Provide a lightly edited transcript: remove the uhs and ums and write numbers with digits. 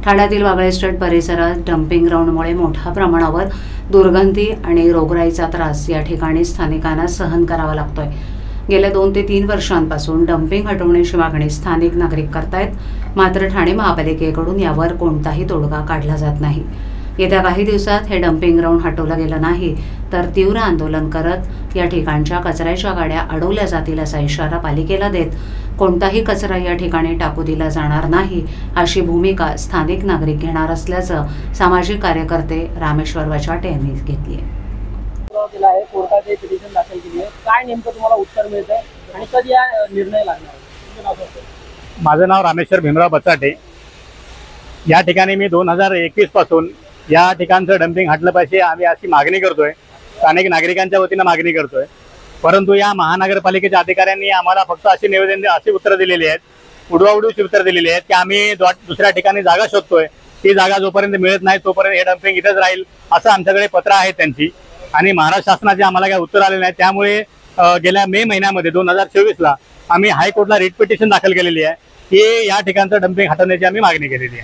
ठाण्यातील वागळे स्टेट परिसरात डम्पिंग ग्राउंडमुळे मोठ्या प्रमाणावर दुर्गंधी आणि रोगराईचा त्रास या ठिकाणी स्थानिकांना सहन करावा लागतोय। गेल्या 2 ते 3 वर्षांपासून डम्पिंग हटवण्याची मागणी स्थानिक नागरिक करतायत, मात्र ठाणे महापालिकेकडून यावर कोणताही तोडगा काढला जात नाही। येत्या काही दिवसात हे डम्पिंग ग्राउंड हटवलं गेलं नाही तर तीव्र आंदोलन करत या ठिकाणच्या कचऱ्याच्या गाड्या अडवल्या जातील असा इशारा पालिकेला देत कोणताही कचरा या ठिकाणी टाकू दिला जाणार नाही अशी भूमिका स्थानिक नागरिक घेणार असल्याचं सामाजिक कार्यकर्ते रामेश्वर वचाटे यांनी घेतली आहे। कोर्टाचे पिटिशन दाखल केली आहे, काय नेमकं तुम्हाला उत्तर मिळतंय आणि कधी हा निर्णय लागणार? माझं नाव रामेश्वर भीमराव बचाटे। या ठिकाणी मी 2021 पासून या ठिकाणचं डम्पिंग हटलं पाहिजे आम्ही अशी मागणी करतोय, स्थानिक नागरिकांच्या वतीनं मागणी करतोय। परंतु या महानगरपालिकेच्या अधिकाऱ्यांनी आम्हाला फक्त अशी निवेदन अशी उत्तर दिलेली आहेत, उडवाउडवीची उत्तर दिलेली आहेत की आम्ही दुसऱ्या ठिकाणी जागा शोधतोय, ती जागा जोपर्यंत मिळत नाही तोपर्यंत हे डम्पिंग इथेच राहील असं आमच्याकडे पत्र आहे त्यांची। आणि महाराष्ट्र शासनाचे आम्हाला काही उत्तर आले नाही, त्यामुळे गेल्या मे महिन्यामध्ये 2024ला आम्ही हायकोर्टला रिट पिटिशन दाखल केलेली आहे की या ठिकाणचं डम्पिंग हटवण्याची आम्ही मागणी केलेली आहे।